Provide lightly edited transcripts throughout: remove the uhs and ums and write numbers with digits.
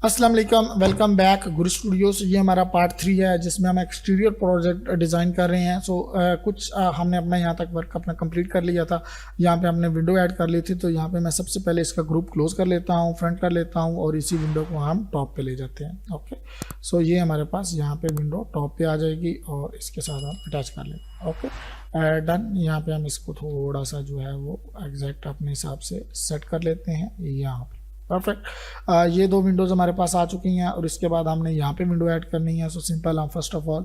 अस्सलाम वालेकुम, welcome back गुरु Studios. ये हमारा पार्ट 3 है जिसमें हम एक्सटीरियर प्रोजेक्ट डिज़ाइन कर रहे हैं। कुछ हमने अपना यहाँ तक वर्क अपना कंप्लीट कर लिया था। यहाँ पे हमने विंडो ऐड कर ली थी, तो यहाँ पे मैं सबसे पहले इसका ग्रुप क्लोज कर लेता हूँ, फ्रंट कर लेता हूँ और इसी विंडो को हम टॉप पे ले जाते हैं। ओके, सो ये हमारे पास यहाँ पे विंडो टॉप पे आ जाएगी और इसके साथ हम अटैच कर लेते हैं। Okay done. यहाँ पे हम इसको थोड़ा सा जो है वो एग्जैक्ट अपने हिसाब से सेट कर लेते हैं यहाँ पे। परफेक्ट। ये दो विंडोज़ हमारे पास आ चुकी हैं और इसके बाद हमने यहाँ पे विंडो ऐड करनी है। सो सिंपल, हम फर्स्ट ऑफ ऑल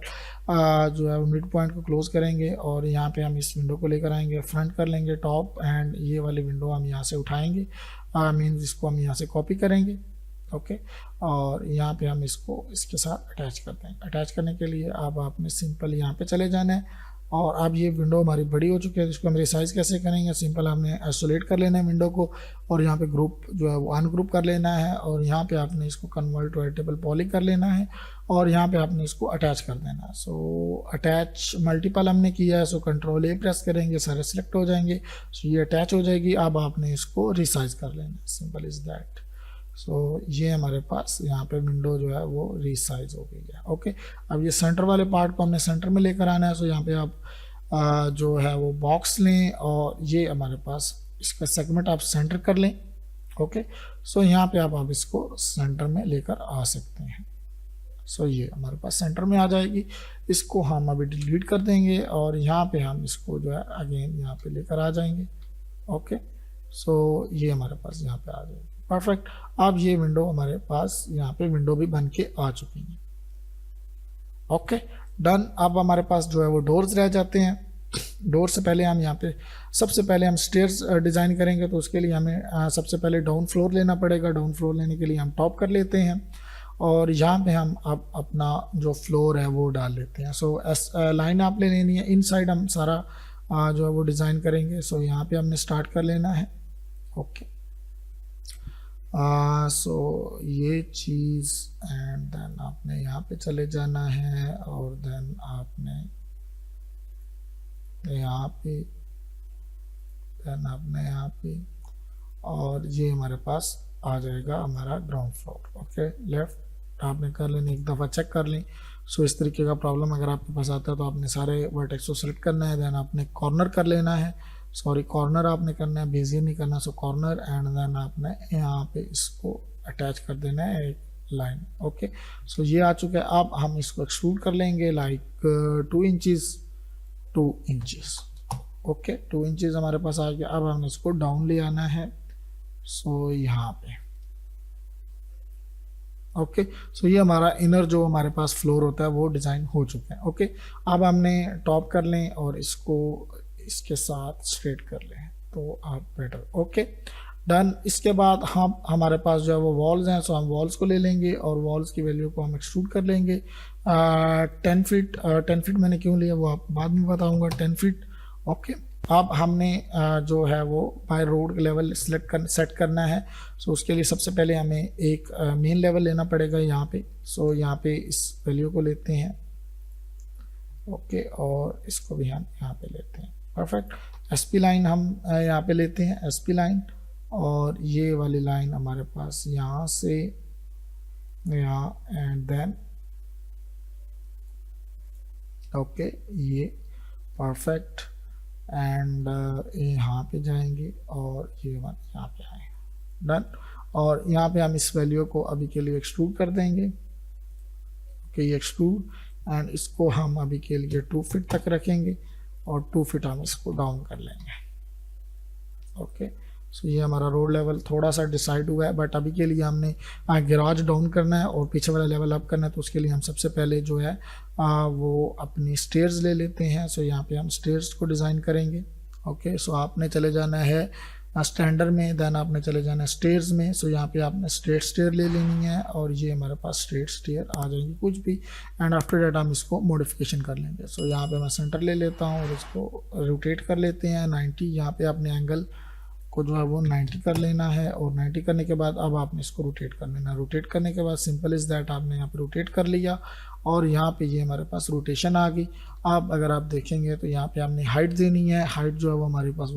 जो है मिड पॉइंट को क्लोज करेंगे और यहाँ पे हम इस विंडो को लेकर आएंगे, फ्रंट कर लेंगे टॉप, एंड ये वाली विंडो हम यहाँ से उठाएंगे, मीन्स इसको हम यहाँ से कॉपी करेंगे। ओके, और यहाँ पे हम इसको इसके साथ अटैच करते हैं। अटैच करने के लिए अब आपने सिंपल यहाँ पे चले जाना है और अब ये विंडो हमारी बड़ी हो चुकी है। इसको हम रिसाइज कैसे करेंगे? सिंपल, हमने आइसोलेट कर लेना है विंडो को और यहाँ पे ग्रुप जो है वो अनग्रुप कर लेना है और यहाँ पे आपने इसको कन्वर्ट टू एडिटेबल पॉली कर लेना है और यहाँ पे आपने इसको अटैच कर देना है। सो अटैच मल्टीपल हमने किया है, सो कंट्रोल ए प्रेस करेंगे, सारे सिलेक्ट हो जाएंगे, सो ये अटैच हो जाएगी। अब आपने इसको रिसाइज कर लेना है, सिंपल इज़ दैट। सो ये हमारे पास यहाँ पे विंडो जो है वो रीसाइज हो गई है। ओके, अब ये सेंटर वाले पार्ट को हमने सेंटर में लेकर आना है। सो यहाँ पे आप जो है वो बॉक्स लें और ये हमारे पास इसका सेगमेंट आप सेंटर कर लें। ओके, सो यहाँ पे आप इसको सेंटर में लेकर आ सकते हैं। सो ये हमारे पास सेंटर में आ जाएगी। इसको हम अभी डिलीट कर देंगे और यहाँ पे हम इसको जो है अगेन यहाँ पे लेकर आ जाएंगे। ओके, सो ये हमारे पास यहाँ पे आ जाएगी। परफेक्ट। अब ये विंडो हमारे पास यहाँ पे विंडो भी बन के आ चुकी है। Okay done. अब हमारे पास जो है वो डोर्स रह जाते हैं। डोर से पहले हम यहाँ पे सबसे पहले हम स्टेयर्स डिज़ाइन करेंगे, तो उसके लिए हमें सबसे पहले डाउन फ्लोर लेना पड़ेगा। डाउन फ्लोर लेने के लिए हम टॉप कर लेते हैं और यहाँ पे हम अब अपना जो फ्लोर है वो डाल लेते हैं। सो लाइन आप ले लेनी है, इनसाइड हम सारा जो है वो डिज़ाइन करेंगे। सो यहाँ पे हमने स्टार्ट कर लेना है। ओके, सो ये चीज़ एंड देन आपने यहाँ पे चले जाना है और देन आपने यहाँ पे, देन आपने यहाँ पे, और ये हमारे पास आ जाएगा हमारा ग्राउंड फ्लोर। ओके, लेफ्ट आपने कर लेनी, एक दफ़ा चेक कर लें। सो इस तरीके का प्रॉब्लम अगर आपके पास आता है तो आपने सारे वर्टेक्स को सेलेक्ट करना है, देन आपने कॉर्नर कर लेना है, कॉर्नर आपने करना है, बेजियर नहीं करना। सो कॉर्नर एंड देन आपने यहाँ पे इसको अटैच कर देना है एक लाइन। ओके, सो ये आ चुका है। अब हम इसको एक्सट्रूड कर लेंगे लाइक 2 इंचेस। ओके, 2 इंचेस हमारे पास आ गया। अब हमने इसको डाउन ले आना है। सो यहाँ पे ओके, सो ये हमारा इनर जो हमारे पास फ्लोर होता है वो डिज़ाइन हो चुका है। ओके, अब हमने टॉप कर लें और इसको इसके साथ स्ट्रेट कर लें तो आप बेटर। Okay done. इसके बाद हम हमारे पास जो है वो वॉल्स हैं, सो हम वॉल्स को ले लेंगे और वॉल्स की वैल्यू को हम एक्सट्रूड कर लेंगे 10 फीट। 10 फीट मैंने क्यों लिया वो आप बाद में बताऊंगा, 10 फीट। ओके, अब हमने जो है वो बाय रोड लेवल सेट करना है। सो उसके लिए सबसे पहले हमें एक मेन लेवल लेना पड़ेगा यहाँ पे। सो यहाँ पे इस वैल्यू को लेते हैं। ओके, और इसको भी हम यहाँ पे लेते हैं। परफेक्ट। एसपी लाइन हम यहाँ पे लेते हैं, एसपी लाइन, और ये वाली लाइन हमारे पास यहाँ से यहाँ एंड देन ओके ये परफेक्ट एंड यहाँ पे जाएंगे और ये वन यहाँ पे आएंगे। डन। और यहाँ पे हम इस वैल्यू को अभी के लिए एक्सट्रूड कर देंगे। ओके, ये एक्सट्रूड एंड इसको हम अभी के लिए 2 फीट तक रखेंगे और 2 फीट हम इसको डाउन कर लेंगे। ओके, सो ये हमारा रोड लेवल थोड़ा सा डिसाइड हुआ है, बट अभी के लिए हमने गैराज डाउन करना है और पीछे वाला लेवल अप करना है। तो उसके लिए हम सबसे पहले जो है वो अपनी स्टेयर्स ले लेते हैं। सो यहाँ पे हम स्टेयर्स को डिज़ाइन करेंगे। ओके, सो आपने चले जाना है स्टैंडर्ड में, देन आपने चले जाना है स्टेयर्स में। सो यहाँ पे आपने स्ट्रेट स्टेयर ले लेनी है और ये हमारे पास स्ट्रेट स्टेयर आ जाएंगी कुछ भी, एंड आफ्टर डेट हम इसको मॉडिफिकेशन कर लेंगे। सो यहाँ पे मैं सेंटर ले लेता हूँ और इसको रोटेट कर लेते हैं 90। यहाँ पे आपने एंगल को जो है वो 90 कर लेना है और 90 करने के बाद अब आपने इसको रोटेट कर लेना है। रोटेट करने के बाद सिंपल इज़ दैट आपने यहाँ पे रोटेट कर लिया और यहाँ पे ये हमारे पास रोटेशन आ गई। अब अगर आप देखेंगे तो यहाँ पे हमने हाइट देनी है। हाइट जो है वो हमारे पास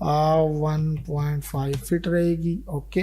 1.5 फीट रहेगी। ओके,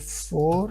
4